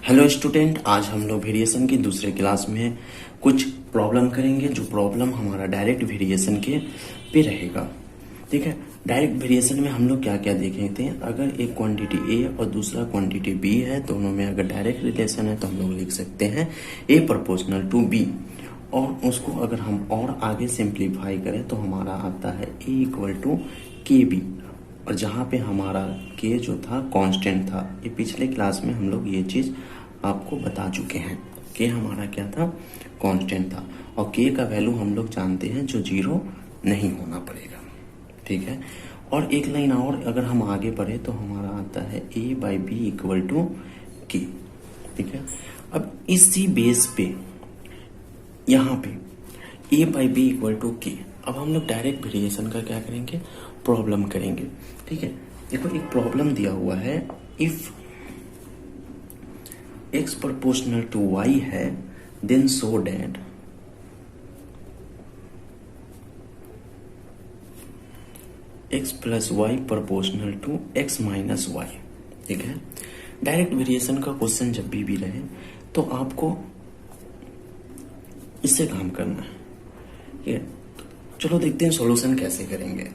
Hello student, आज हम लोग वेरिएशन की दूसरे क्लास में कुछ प्रॉब्लम करेंगे। जो प्रॉब्लम हमारा डायरेक्ट वेरिएशन के पे रहेगा। ठीक है, डायरेक्ट वेरिएशन में हम लोग क्या क्या देखेंगे थे। अगर एक क्वांटिटी ए और दूसरा क्वांटिटी बी है, दोनों में अगर डायरेक्ट रिलेशन है तो हम लोग लिख सकते हैं ए प्रोपोर्शनल टू बी। और उसको अगर हम और आगे सिंप्लीफाई करें तो हमारा आता है ए इक्वल टू के बी। और जहाँ पे हमारा के जो था कांस्टेंट था, ये पिछले क्लास में हम लोग ये चीज़ आपको बता चुके हैं। के हमारा क्या था, कांस्टेंट था। और के का वैल्यू हम लोग जानते हैं जो जीरो नहीं होना पड़ेगा। ठीक है, और एक लाइन और अगर हम आगे बढ़े तो हमारा आता है ए बाई बी इक्वल टू के। ठीक है, अब इसी बेस पे यहाँ पे ए बाई बी इक्वल टू के, अब हम लोग डायरेक्ट वेरिएशन का क्या करेंगे, प्रॉब्लम करेंगे। ठीक है, देखो एक प्रॉब्लम दिया हुआ है, if x proportional to y है then so that x plus Y proportional to x minus Y. ठीक है, डायरेक्ट वेरिएशन का क्वेश्चन जब भी रहे तो आपको इससे काम करना है। ठीक है, चलो देखते हैं सॉल्यूशन कैसे करेंगे।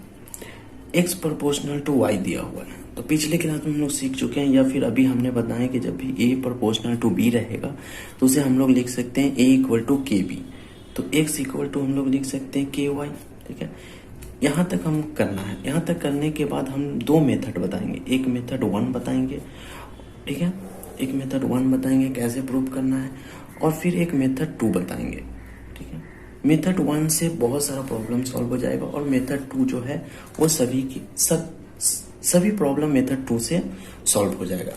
x प्रोपोर्शनल टू y दिया हुआ है, तो पिछले क्लास में हम लोग सीख चुके हैं, या फिर अभी हमने बताया कि जब भी a प्रोपोर्शनल टू b रहेगा तो उसे हम लोग लिख सकते हैं a equal to k B. तो x इक्वल टू हम लोग लिख सकते हैं के वाई। ठीक है, यहाँ तक हम करना है। यहाँ तक करने के बाद हम दो मेथड बताएंगे, एक मेथड 1 बताएंगे। ठीक है, एक मेथड 1 बताएंगे कैसे प्रूव करना है, और फिर एक मेथड 2 बताएंगे। ठीक है, मेथड 1 से बहुत सारा प्रॉब्लम सॉल्व हो जाएगा, और मेथड 2 जो है वो सभी प्रॉब्लम मेथड 2 से सॉल्व हो जाएगा।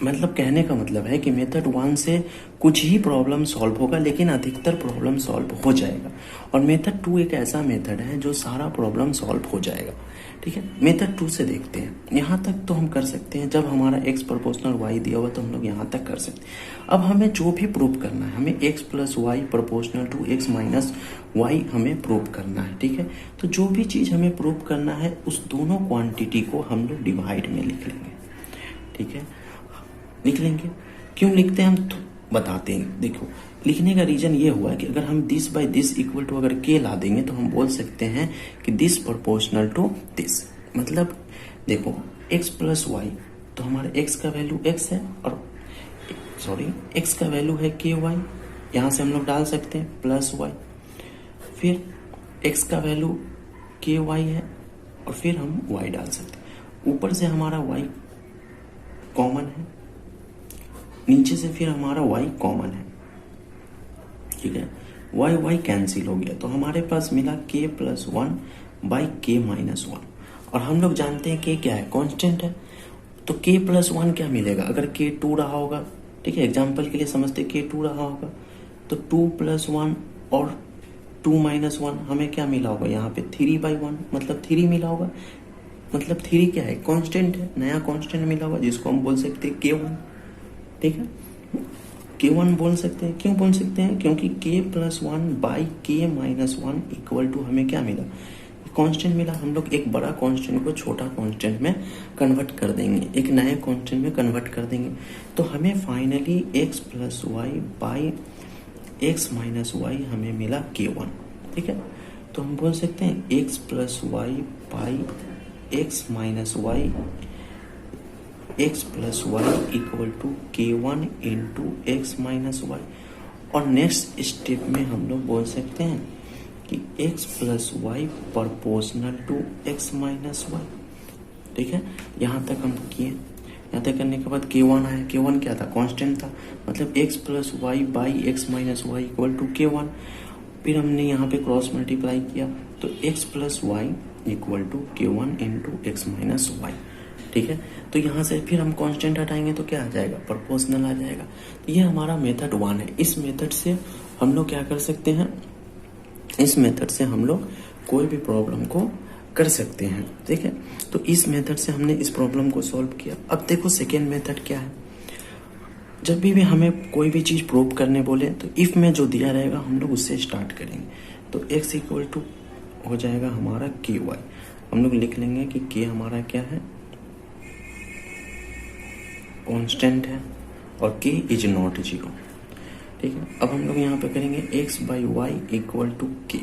मतलब कहने का मतलब है कि मेथड 1 से कुछ ही प्रॉब्लम सॉल्व होगा, लेकिन अधिकतर प्रॉब्लम सॉल्व हो जाएगा। और मेथड 2 एक ऐसा मेथड है जो सारा प्रॉब्लम सॉल्व हो जाएगा। ठीक है, मेथड 2 से देखते हैं। यहाँ तक तो हम कर सकते हैं, जब हमारा x प्रोपोर्शनल y दिया हुआ तो हम लोग यहाँ तक कर सकते हैं। अब हमें जो भी प्रूव करना है, हमें x plus Y proportional to x minus Y हमें प्रूव करना है। ठीक है, तो जो भी चीज़ हमें प्रूव करना है उस दोनों क्वांटिटी को हम लोग डिवाइड में लिख लेंगे। ठीक है, लिख लेंगे। क्यों लिखते हैं हम तो बताते हैं। देखो, लिखने का रीजन ये हुआ है कि अगर हम this by this equal to अगर के ला देंगे तो हम बोल सकते हैं कि दिस प्रोपोर्शनल टू दिस। मतलब देखो x प्लस वाई, तो हमारे x का वैल्यू x है, और x का वैल्यू है के वाई। यहाँ से हम लोग डाल सकते हैं प्लस वाई, फिर x का वैल्यू के वाई है, और फिर हम y डाल सकते हैं। ऊपर से हमारा y कॉमन है, नीचे से फिर हमारा y कॉमन है। ठीक है, y कैंसिल हो गया, तो हमारे पास मिला k plus 1 by K minus 1। और हम लोग जानते हैं k क्या है, कांस्टेंट है। तो k प्लस 1 क्या मिलेगा, अगर k 2 रहा होगा। ठीक है, एग्जाम्पल के लिए समझते k 2 रहा होगा, तो 2 प्लस 1 और 2 माइनस 1 हमें क्या मिला होगा, यहाँ पे 3 बाई 1 मतलब 3 मिला होगा। मतलब 3 क्या है, कांस्टेंट है, नया कांस्टेंट मिला होगा जिसको हम बोल सकते हैं k1। ठीक है, k1 बोल सकते हैं। क्यों बोल सकते हैं, क्योंकि k plus 1 by K minus 1 equal to हमें क्या मिला, कांस्टेंट मिला। हम लोग एक बड़ा कांस्टेंट को छोटा कांस्टेंट में कन्वर्ट कर देंगे, एक नए कांस्टेंट में कन्वर्ट कर देंगे, तो हमें finally x plus Y by x minus Y हमें मिला k1। ठीक है, तो हम बोल सकते हैं x plus Y by x minus Y, x plus Y equal to k1 into x minus Y. और नेक्स्ट स्टेप में हम लोग बोल सकते हैं कि x plus Y proportional to x minus Y. ठीक है, यहाँ तक हम किए। यहाँ तक करने के बाद k1 आया। k1 क्या था, कांस्टेंट था, मतलब x plus Y by x minus Y equal to k1। फिर हमने यहाँ पे क्रॉस मल्टीप्लाई किया, तो x plus Y equal to k1 into x minus Y. ठीक है, तो यहाँ से फिर हम कांस्टेंट हटाएंगे तो क्या आ जाएगा, प्रोपोर्शनल आ जाएगा। तो ये हमारा मेथड 1 है। इस मेथड से हम लोग क्या कर सकते हैं, इस मेथड से हम लोग कोई भी प्रॉब्लम को कर सकते हैं। ठीक है, तो इस मेथड से हमने इस प्रॉब्लम को सॉल्व किया। अब देखो सेकेंड मेथड क्या है, जब भी हमें कोई भी चीज़ प्रूव करने बोले तो इफ में जो दिया रहेगा हम लोग उससे स्टार्ट करेंगे। तो x इक्वल टू हो जाएगा हमारा के वाई। हम लोग लिख लेंगे कि के हमारा क्या है, कांस्टेंट है, और k इज नॉट 0। ठीक है, अब हम लोग यहाँ पे करेंगे x by Y equal to k।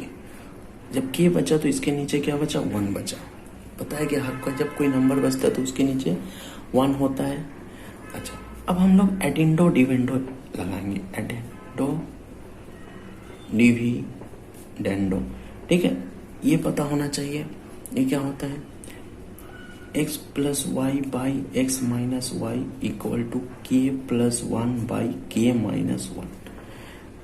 जब k बचा तो इसके नीचे क्या बचा, 1 बचा। पता है कि हर का जब कोई नंबर बचता है तो उसके नीचे 1 होता है। अच्छा, अब हम लोग एडिंडो डिविडेंडो लगाएंगे, एडिंडो डिविडेंडो। ठीक है, ये पता होना चाहिए ये क्या होता है, x plus Y by x minus Y equal to K plus 1 by K minus 1।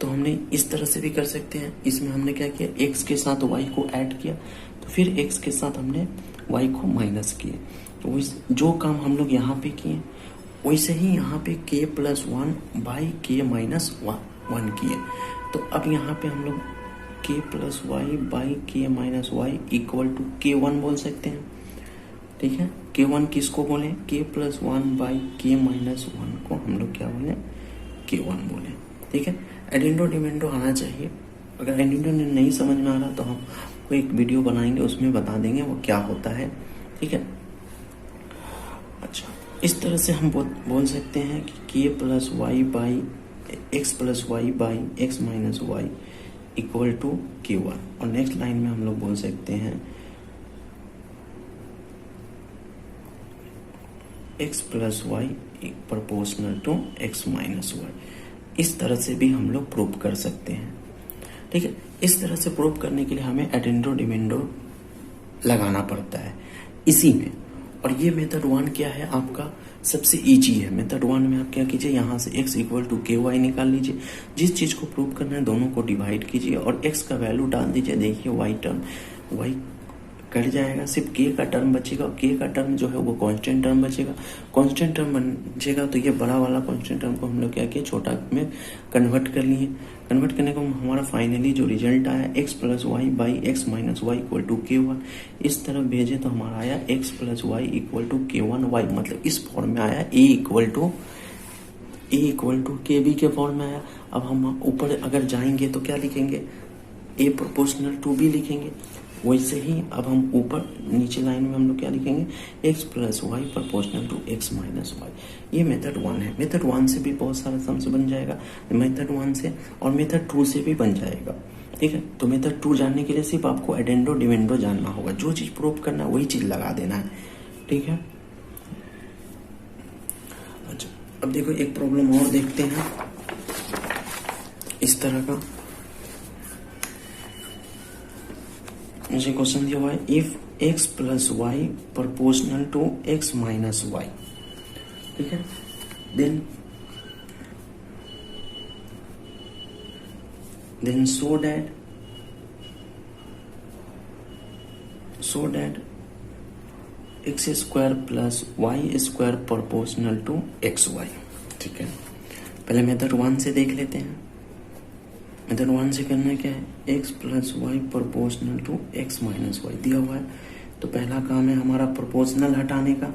तो हमने इस तरह से भी कर सकते हैं। इसमें हमने क्या किया, x के साथ y को ऐड किया, तो फिर x के साथ हमने y को माइनस किए। तो जो काम हम लोग यहाँ पे किए वैसे ही यहाँ पे k plus 1 by K minus 1 किए। तो अब यहाँ पे हम लोग k plus Y by K minus Y equal to k1 बोल सकते हैं। ठीक है, k1 किसको बोले, k plus 1 by K minus 1 को हम लोग क्या बोले, k1 बोले। ठीक है, एडिंडो डिविडेंडो आना चाहिए। अगर एडिंडो नहीं समझ में आ रहा तो हम कोई एक वीडियो बनाएंगे, उसमें बता देंगे वो क्या होता है। ठीक है, अच्छा, इस तरह से हम बोल सकते हैं कि k plus Y by X plus Y by x minus Y equal to k1। और नेक्स्ट लाइन में हम लोग बोल सकते हैं x plus Y proportional to x minus Y. इस तरह से भी हम लोग प्रूव कर सकते हैं। ठीक है, इस तरह से प्रूव करने के लिए हमें एडिंडो डिविडेंडो लगाना पड़ता है इसी में। और ये मेथड 1 क्या है आपका, सबसे इजी है। मेथड 1 में आप क्या कीजिए, यहाँ से x इक्वल टू के वाई निकाल लीजिए। जिस चीज़ को प्रूव करना है दोनों को डिवाइड कीजिए और x का वैल्यू डाल दीजिए। देखिए y कट जाएगा, सिर्फ k का टर्म बचेगा। k का टर्म जो है वो कांस्टेंट टर्म बचेगा। कांस्टेंट टर्म बचेगा तो ये बड़ा वाला कांस्टेंट टर्म को हम लोग क्या किए, छोटा में कन्वर्ट कर लिए। कन्वर्ट करने को हमारा फाइनली जो रिजल्ट आया x plus Y by x minus Y equal to k1, इस तरफ भेजे तो हमारा आया x plus Y equal to k1 y. मतलब इस फॉर्म में आया, a equal to k b के फॉर्म में आया। अब हम ऊपर अगर जाएंगे तो क्या लिखेंगे, a प्रोपोर्शनल टू b लिखेंगे। वैसे ही अब हम ऊपर नीचे लाइन में हम लोग क्या लिखेंगे, x plus Y proportional to x minus y. ये मेथड 1 है। मेथड 1 से भी बहुत सारा सम्स बन जाएगा, मेथड 1 से, और मेथड 2 से भी बन जाएगा। ठीक है, तो मेथड 2 जानने के लिए सिर्फ आपको एडेंडो डिविडेंडो जानना होगा। जो चीज़ प्रूव करना है वही चीज़ लगा देना है। ठीक है, अच्छा, अब देखो एक प्रॉब्लम और देखते हैं इस तरह का। मुझे क्वेश्चन दिया हुआ है, if x plus Y proportional to x minus Y. ठीक है, then so that x square plus y square proportional to x y. ठीक है, पहले मेथड 1 से देख लेते हैं। मेथड 1 से करना क्या है, x plus Y proportional to x minus y दिया हुआ है। तो पहला काम है हमारा प्रोपोर्शनल हटाने का,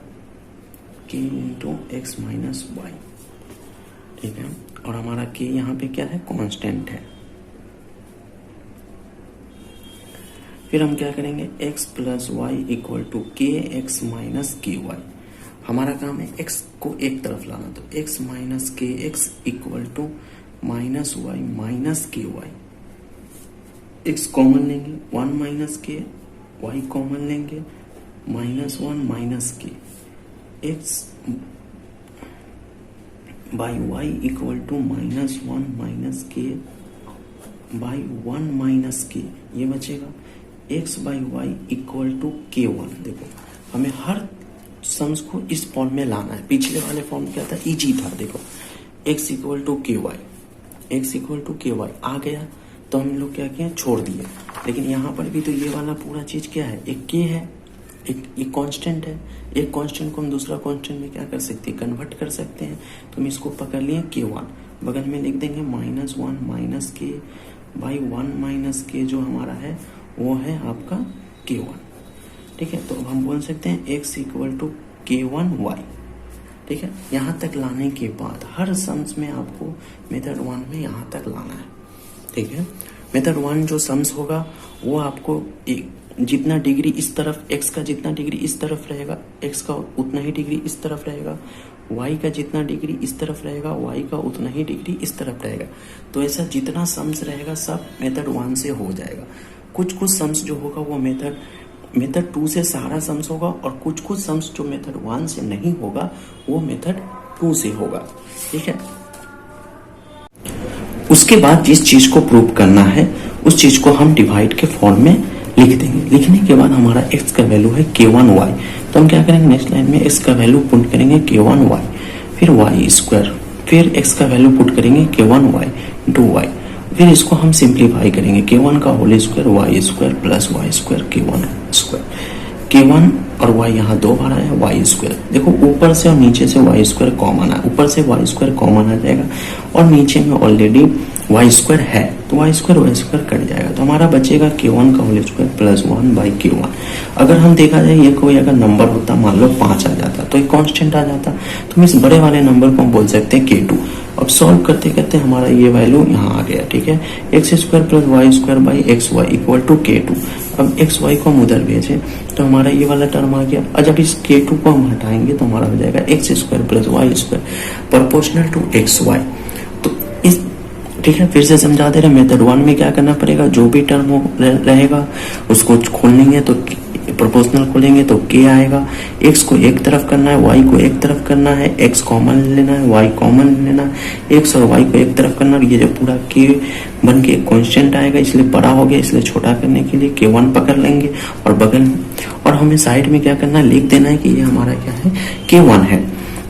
k into x minus Y. ठीक है, और हमारा k यहाँ पे क्या है, कांस्टेंट है। फिर हम क्या करेंगे, x plus Y equal to k x minus k y. हमारा काम है x को एक तरफ लाना, तो x minus k x equal to minus y minus k y. x common लेंगे, 1 माइनस के, y कॉमन लेंगे, minus 1 minus k, x by Y equal to minus 1 minus k by 1 minus k. ये बचेगा x by Y equal to k1। देखो हमें हर sums को इस form में लाना है। पिछले वाले फॉर्म क्या था, इजी था। देखो x इक्वल टू के वाई, x इक्वल टू के वाई आ गया तो हम लोग क्या किए, छोड़ दिए। लेकिन यहाँ पर भी तो ये वाला पूरा चीज क्या है, एक k है, एक कांस्टेंट है। एक कांस्टेंट को हम दूसरा कांस्टेंट में क्या कर सकते हैं, कन्वर्ट कर सकते हैं। तो हम इसको पकड़ लिए k1, बगल में लिख देंगे minus 1 minus k by 1 minus के, जो हमारा है वो है आपका k1। ठीक है, तो अब हम बोल सकते हैं x equal to k1 Y. ठीक है, यहाँ तक लाने के बाद हर सम्स में आपको मेथड 1 में यहाँ तक लाना है। ठीक है, मेथड 1 जो सम्स होगा वो आपको जितना डिग्री इस तरफ, x का जितना डिग्री इस तरफ रहेगा, x का उतना ही डिग्री इस तरफ रहेगा, y का जितना डिग्री इस तरफ रहेगा y का उतना ही डिग्री इस तरफ रहेगा। तो ऐसा जितना सम्स रहेगा सब मेथड 1 से हो जाएगा। कुछ कुछ सम्स जो होगा वो मेथड 2 से सारा सम्स होगा, और कुछ कुछ सम्स जो मेथड 1 से नहीं होगा वो मेथड 2 से होगा। ठीक है, उसके बाद जिस चीज को प्रूव करना है उस चीज को हम डिवाइड के फॉर्म में लिख देंगे। लिखने के बाद हमारा x का वैल्यू है k1y, तो हम क्या करेंगे नेक्स्ट लाइन में x का वैल्यू पुट करेंगे k1y, फिर y स्क्वायर, फिर x का वैल्यू पुट करेंगे k1y इंटू y, फिर इसको हम सिंप्लीफाई करेंगे k1 का whole square y square plus y square k1 square. k1 और y यहाँ दो बार आया y स्क्वायर, देखो ऊपर से और नीचे से y स्क्वायर कॉमन है, ऊपर से y स्क्वायर कॉमन आ जाएगा और नीचे में ऑलरेडी y स्क्वायर है तो y स्क्वायर कट जाएगा, तो हमारा बचेगा k1 का whole square plus 1 by k1। अगर हम देखा जाए ये कोई अगर नंबर होता, मान लो 5 आ जाता तो एक कांस्टेंट आ जाता, तो हम इस बड़े वाले नंबर को हम बोल सकते हैं k2। अब सॉल्व करते करते हमारा ये वैल्यू यहाँ आ गया। ठीक है, x square plus y square by x y equal to k2। अब एक्स वाई को हम उधर भेजें तो हमारा ये वाला टर्म आ गया, और जब इस k2 को हम हटाएंगे तो हमारा हो जाएगा x square plus y square proportional to x y. तो इस ठीक है, फिर से समझा दे रहे, मेथड 1 में क्या करना पड़ेगा, जो भी टर्म रहेगा उसको खोलेंगे तो प्रोपोर्शनल खोलेंगे तो k आएगा, x को एक तरफ करना है, y को एक तरफ करना है, x कॉमन लेना है, y कॉमन लेना है, x और y को एक तरफ करना है, ये जो पूरा k बन के कांस्टेंट आएगा, इसलिए बड़ा हो गया, इसलिए छोटा करने के लिए k1 पकड़ लेंगे और बगल में, और हमें साइड में क्या करना है, लिख देना है कि ये हमारा क्या है, k1 है।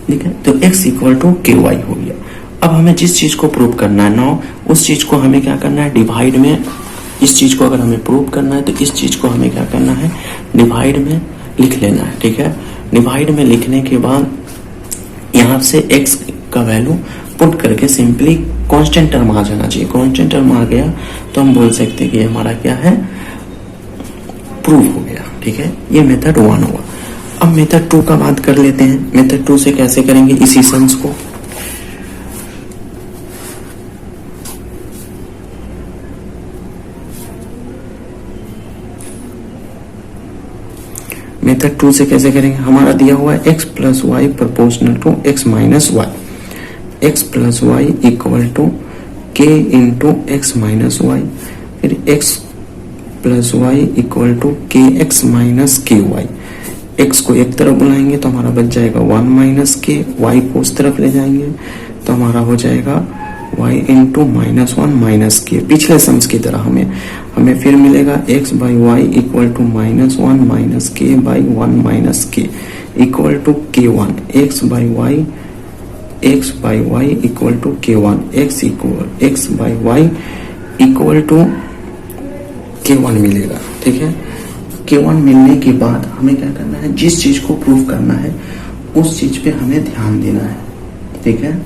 ठीक है, तो x इक्वल टू ky हो गया। अब हमें जिस चीज को प्रूव करना है नाउ, उस चीज को हमें क्या करना है, डिवाइड में, इस चीज को अगर हमें प्रूव करना है तो इस चीज को हमें क्या करना है, डिवाइड में लिख लेना है। ठीक है, डिवाइड में लिखने के बाद यहाँ से x का वैल्यू पुट करके सिंपली कांस्टेंट टर्म आ जाना चाहिए। कांस्टेंट टर्म आ गया तो हम बोल सकते हैं कि हमारा क्या है, प्रूव हो गया। ठीक है, ये मेथड 1 हुआ। अब मेथड 2 का बात कर लेते हैं। मेथड 2 से कैसे करेंगे इसी सम्स को, मेथड 2 से कैसे करेंगे, हमारा दिया हुआ है x plus Y proportional to x minus Y, x plus Y equal to k into x minus y, फिर x plus Y equal to k x minus k y. X को एक तरफ बुलाएंगे तो हमारा बच जाएगा 1 माइनस के, वाई को उस तरफ ले जाएंगे तो हमारा हो जाएगा y इंटू माइनस 1 माइनस के, पिछले सम्स की तरह हमें फिर मिलेगा x by Y equal to minus 1 minus k by 1 minus k equal to k1, x by Y equal to k1, x by Y equal to k1 मिलेगा। ठीक है, k1 मिलने के बाद हमें क्या करना है, जिस चीज को प्रूव करना है उस चीज पे हमें ध्यान देना है। ठीक है,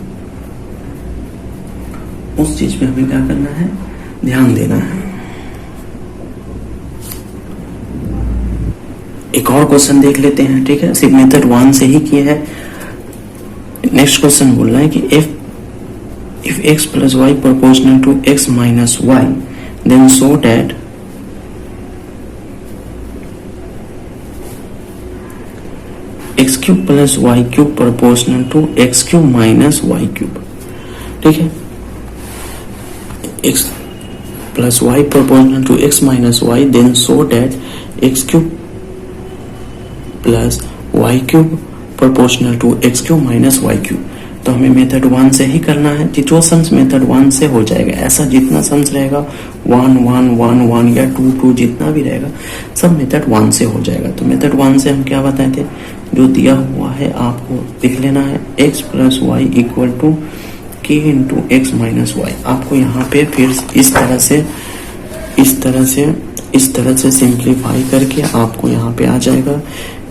उस चीज पे हमें क्या करना है, ध्यान देना है। एक और क्वेश्चन देख लेते हैं। ठीक है, सिर्फ मेथड 1 से ही किए हैं। नेक्स्ट क्वेश्चन बोल रहा है कि if x plus Y proportional to x minus y then show that x cube plus y cube proportional to x cube minus y cube. ठीक है, x plus y proportional to x minus y, then show that x cube plus y cube proportional to x cube minus y cube। तो हमें method 1 से ही करना है, जो sums method 1 से हो जाएगा, ऐसा जितना सम्स रहेगा 1 1 1 1 या 2 2 जितना भी रहेगा सब मेथड 1 से हो जाएगा। तो मेथड 1 से हम क्या बताए थे, जो दिया हुआ है आपको लिख लेना है, x plus Y equal to k into x minus y. आपको यहाँ पे फिर इस तरह से सिंप्लीफाई करके आपको यहाँ पे आ जाएगा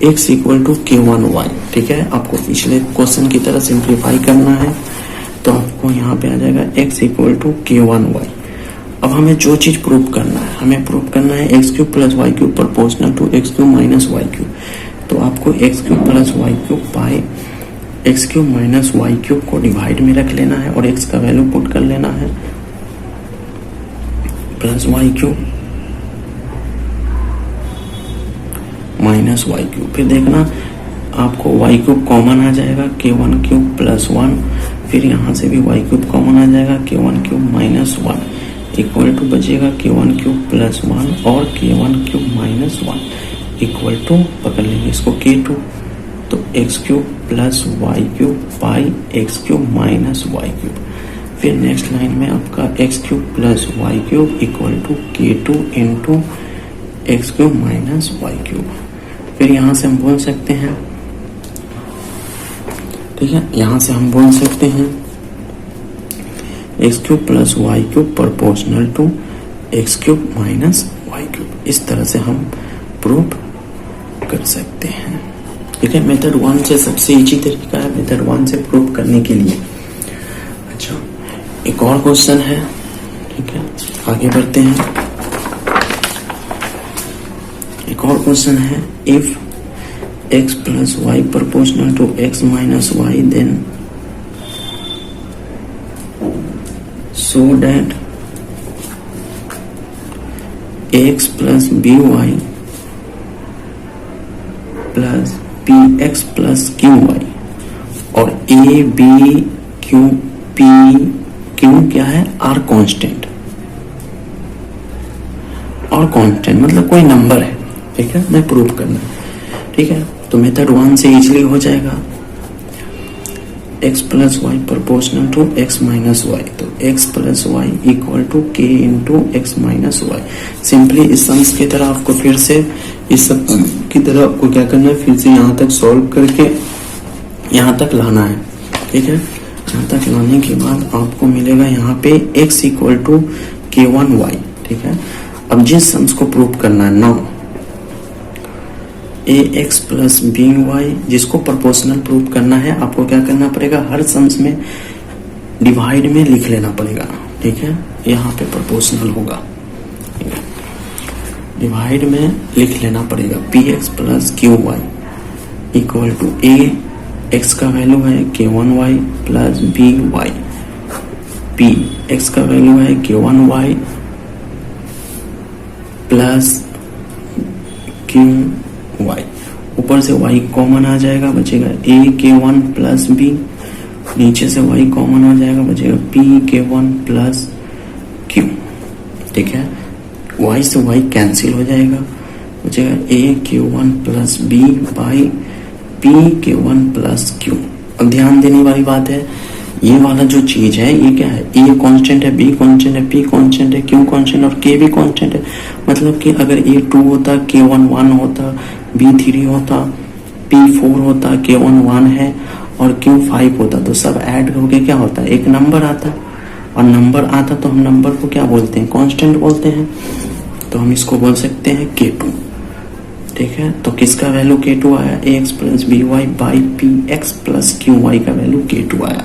x इक्वल टू k1y। ठीक है, आपको पिछले क्वेश्चन की तरह सिंप्लीफाई करना है तो आपको यहाँ पे आ जाएगा x इक्वल टू k1y। अब हमें जो चीज प्रूव करना है, हमें प्रूव करना है x cube plus y cube proportional to x cube minus y cube. तो आपको x cube plus y cube by x cube minus y cube को डिवाइड में रख लेना है और x का वैल्यू पुट कर लेना है plus y cube minus y cube. फिर देखना आपको वाई क्यूब कॉमन आ जाएगा, k1 क्यूब प्लस 1, फिर यहाँ से भी वाई क्यूब कॉमन आ जाएगा, k1 cube minus 1 equal to बचेगा k1 क्यूब प्लस 1 और k1 cube minus 1 equal to पकड़ लेंगे इसको k2, तो x cube plus y cube by x cube minus y cube. फिर नेक्स्ट लाइन में आपका x cube plus y cube equal to k2 into x cube minus y cube. फिर यहाँ से हम बोल सकते हैं, ठीक है, यहाँ से हम बोल सकते हैं x cube plus y cube proportional to x cube minus y cube. इस तरह से हम प्रूव कर सकते हैं। ठीक है, मेथड 1 से सबसे इजी तरीका है मेथड 1 से प्रूव करने के लिए। अच्छा, एक और क्वेश्चन है, ठीक है, आगे बढ़ते हैं। एक और क्वेश्चन है, if x plus Y proportional to x minus y then so that x plus b y plus p x plus q y और a b q p q क्या है, आर कांस्टेंट, और कांस्टेंट मतलब कोई number है, ठीक है, मैं प्रूव करना, ठीक है। तो मेथड 1 से इजीली हो जाएगा, x plus Y proportional to x minus y, तो x plus Y equal to k into x minus y. Simply इस सम्स की तरह आपको फिर से इस सब की तरह आपको क्या करना है, फिर से यहाँ तक सॉल्व करके यहाँ तक लाना है, ठीक है। यहाँ तक लाने के बाद आपको मिलेगा यहाँ पे x इक्वल टू k1y, ठीक है। अब जिस सम्स को प्रूव करना है, now ax plus b y, जिसको प्रोपोर्शनल प्रूव करना है, आपको क्या करना पड़ेगा, हर सम्स में डिवाइड में लिख लेना पड़ेगा, ठीक है। यहाँ पे प्रोपोर्शनल होगा, ठीक है, डिवाइड में लिख लेना पड़ेगा, p x plus q y equal to a x का वैल्यू है k1y plus b y, p x का वैल्यू है k1y प्लस क्यू वाई, ऊपर से y कॉमन आ जाएगा, बचेगा a k1 प्लस b, नीचे से y कॉमन आ जाएगा, बचेगा p k1 प्लस q, ठीक है। y से y कैंसिल हो जाएगा, बचेगा a k1 plus b by p k1 plus q। अब ध्यान देने वाली बात है, ये वाला जो चीज है ये क्या है, a कांस्टेंट है, b कांस्टेंट है, p कांस्टेंट है, q कांस्टेंट और k भी कांस्टेंट है। मतलब कि अगर a 2 होता, k1 1 होता, b 3 होता, p 4 होता, k1 1 है और q 5 होता, तो सब ऐड होके क्या होता है, एक नंबर आता। और नंबर आता तो हम नंबर को क्या बोलते हैं, कांस्टेंट बोलते हैं। तो हम इसको बोल सकते हैं k2, ठीक है। तो किसका वैल्यू k2 आया, ax plus b y by p x plus q y का वैल्यू k2 आया।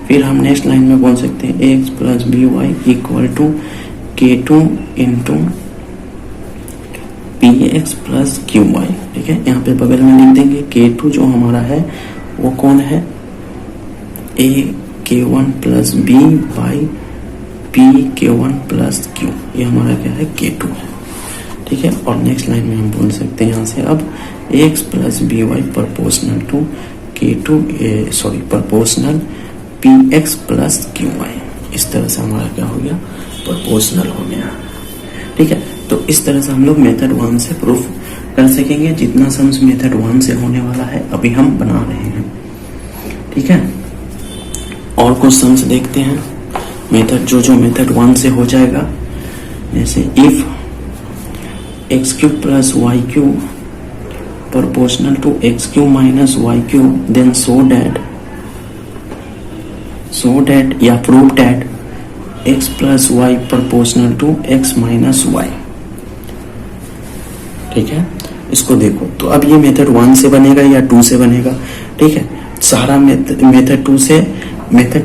फिर हम नेक्स्ट लाइन में बोल सकते हैं ax plus b y equal to k2 into p x plus q y, ठीक है। यहाँ पे बगल में लिख देंगे k2 जो हमारा है वो कौन है, a k1 plus b by p k1 plus q, ये हमारा क्या है, k2 है, ठीक है। और नेक्स्ट लाइन में हम बोल सकते हैं यहाँ से अब ax plus b y proportional to proportional p x plus q y. इस तरह से हमारा क्या हो गया, प्रोपोर्शनल हो गया, ठीक है। तो इस तरह से हम लोग मेथड 1 से प्रूफ कर सकेंगे। जितना सम्स मेथड 1 से होने वाला है अभी हम बना रहे हैं, ठीक है। और कुछ सम्स देखते हैं मेथड जो मेथड 1 से हो जाएगा, जैसे if x cube plus y cube proportional to x cube minus y cube then so that या prove that x plus Y proportional to x minus Y, ठीक है। इसको देखो, तो अब ये मेथड 1 से बनेगा या 2 से बनेगा, ठीक है। सारा मेथड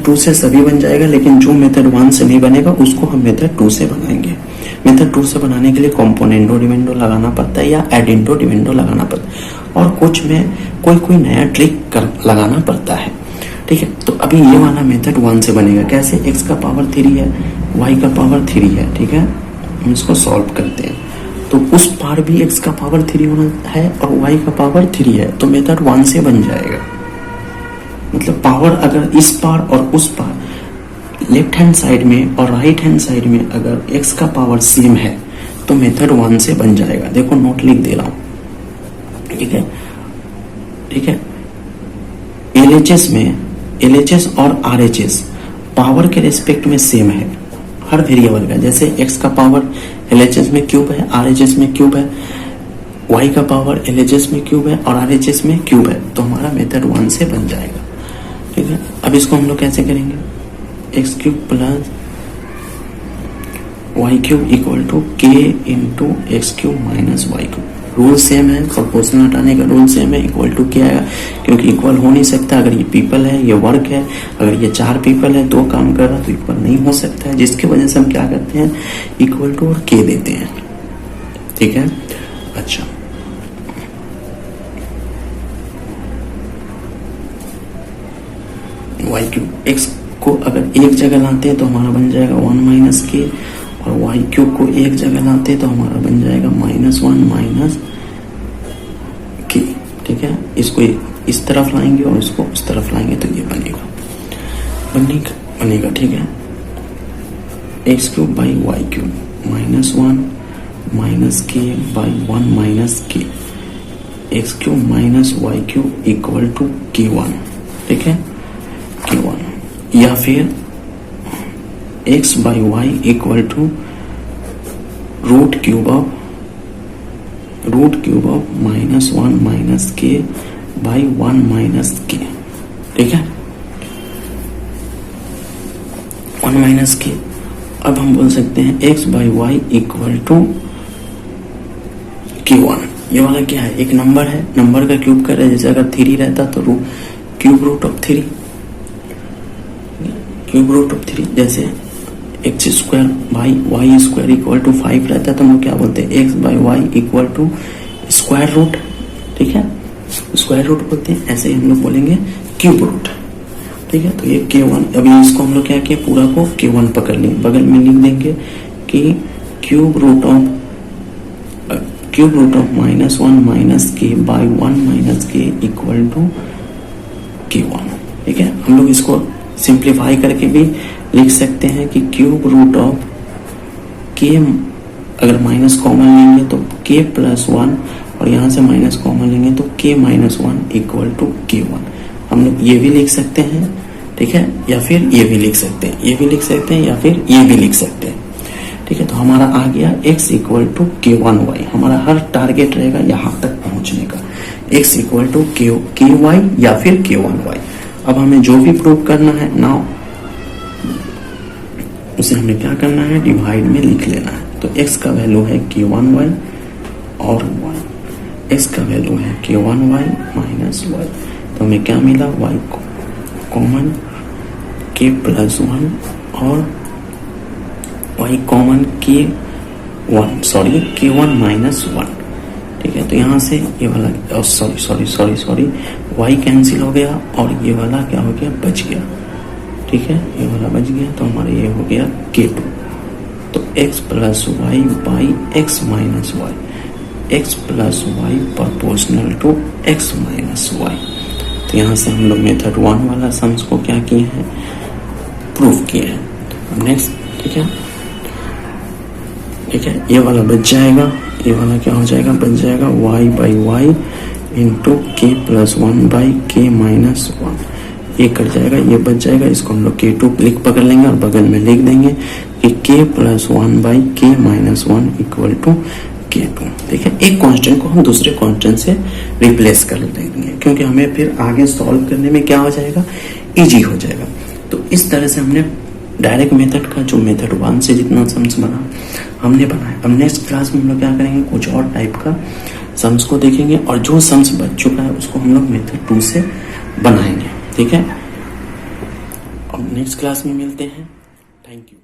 2 से सभी बन जाएगा, लेकिन जो मेथड 1 से नहीं बनेगा उसको हम मेथड 2 से बनाएंगे। मेथड 2 से बनाने के लिए कॉम्पोनेंटो डिविडेंडो लगाना पड़ता है या एडिंडो डिविडेंडो लगाना पड़ता है, और कुछ में कोई नया ट्रिक लगाना पड़ता है, ठीक है। तो अभी ये वाला मेथड 1 से बनेगा, कैसे, x का पावर 3 है, y का पावर 3 है, ठीक है। हम इसको सॉल्व करते हैं। तो उस पार भी x का पावर 3 होना है और y का पावर 3 है, तो मेथड 1 से बन जाएगा। मतलब पावर अगर इस पार और उस पार लेफ्ट हैंड साइड में और राइट हैंड साइड में अगर x का पावर सेम है तो मेथड 1 से बन जाएगा। देखो नोट लिख दे रहा हूं, ठीक है, ठीक है। LHS और RHS पावर के रेस्पेक्ट में सेम है हर वेरिएबल का। जैसे x का पावर LHS में क्यूब है, RHS में क्यूब है, y का पावर LHS में क्यूब है और RHS में क्यूब है, तो हमारा मेथड 1 से बन जाएगा, ठीक है। अब इसको हम लोग कैसे करेंगे, x cube plus y cube equal to k into x cube minus y cube. Rule same है, प्रोपोर्शनल हटाने का रूल सेम है, इक्वल टू क्या आएगा, क्योंकि इक्वल हो नहीं सकता। अगर ये पीपल है, ये वर्क है, अगर ये 4 पीपल है, 2 काम कर रहा तो इक्वल नहीं हो सकता है, जिसकी वजह से हम क्या करते हैं, इक्वल टू और के देते हैं, ठीक है। अच्छा, वाई क्यूब एक्स को अगर एक जगह लाते हैं तो हमारा बन जाएगा 1 माइनस के, और वाई क्यूब को एक जगह लाते तो हमारा बन जाएगा -1 माइनस के, ठीक है। इसको इस तरफ लाएंगे और इसको उस तरफ लाएंगे तो ये बनेगा, ठीक है। X cube by y cube -1 minus k by 1 minus k, x cube minus y cube equal to K1, ठीक है, K1। या फिर x by Y equal to root cube of -1 minus k by 1 minus k, ठीक है, 1 minus के। अब हम बोल सकते हैं x by Y equal to K1। ये वाला क्या है, एक नंबर है, नंबर का क्यूब कर रहे हैं। जैसे अगर 3 रहता तो cube root of 3, cube root of 3। जैसे x square by y square equal to 5 रहता है तो हम क्या बोलते हैं, x by Y equal to square root, ठीक है, स्क्वायर रूट बोलते हैं। ऐसे ही हम लोग बोलेंगे क्यूब रूट, ठीक है। तो ये K1, अभी इसको हम लोग क्या किए, पूरा को K1 पकड़ लिए, बगल में लिख देंगे कि cube root of -1 minus k by 1 minus k equal to K1, ठीक है। हम लोग इसको सिंप्लीफाई करके भी लिख सकते हैं कि क्यूब रूट ऑफ के, अगर माइनस कॉमन लेंगे तो k प्लस 1 और यहाँ से माइनस कॉमन लेंगे तो k minus 1 equal to K1। हम लोग ये भी लिख सकते हैं, ठीक है, या फिर ये भी लिख सकते हैं, ये भी लिख सकते हैं, या फिर ये भी लिख सकते हैं, ठीक है। तो हमारा आ गया x इक्वल टू K1y। हमारा हर टारगेट रहेगा यहाँ तक पहुँचने का, x इक्वल टू Ky या फिर K1y। अब हमें जो भी प्रूव करना है नाउ उसे हमें क्या करना है, डिवाइड में लिख लेना है। तो x का वैल्यू है K1y और x का वैल्यू है K1y माइनस y। तो हमें क्या मिला, y कॉमन k प्लस 1 और y कॉमन K1 माइनस 1, ठीक है। तो यहाँ से ये वाला सॉरी y कैंसिल हो गया और ये वाला क्या हो गया, बच गया, ठीक है, ये वाला बच गया। तो हमारा ये हो गया K2। तो x plus Y by x minus y, x plus Y proportional to x minus y. तो यहाँ से हम लोग मेथड 1 वाला सम्स को क्या किए हैं, प्रूफ किए हैं। नेक्स्ट, ठीक है, ठीक है, ये वाला बच जाएगा, ये वाला क्या हो जाएगा, बच जाएगा y बाई वाई इंटू के प्लस 1 बाई के माइनस 1। ये कट जाएगा, ये बच जाएगा, इसको हम लोग K2 लिख पकड़ लेंगे और बगल में लिख देंगे कि k plus 1 by K minus 1 equal to K2, ठीक है। एक कांस्टेंट को हम दूसरे कांस्टेंट से रिप्लेस कर देंगे, क्योंकि हमें फिर आगे सॉल्व करने में क्या हो जाएगा, इजी हो जाएगा। तो इस तरह से हमने डायरेक्ट मेथड का जो मेथड 1 से जितना सम्स बना हमने बनाया। अब नेक्स्ट क्लास में हम लोग क्या करेंगे, कुछ और टाइप का सम्स को देखेंगे और जो सम्स बच चुका है उसको हम लोग मेथड 2 से बनाएंगे, ठीक है। अब नेक्स्ट क्लास में मिलते हैं, थैंक यू।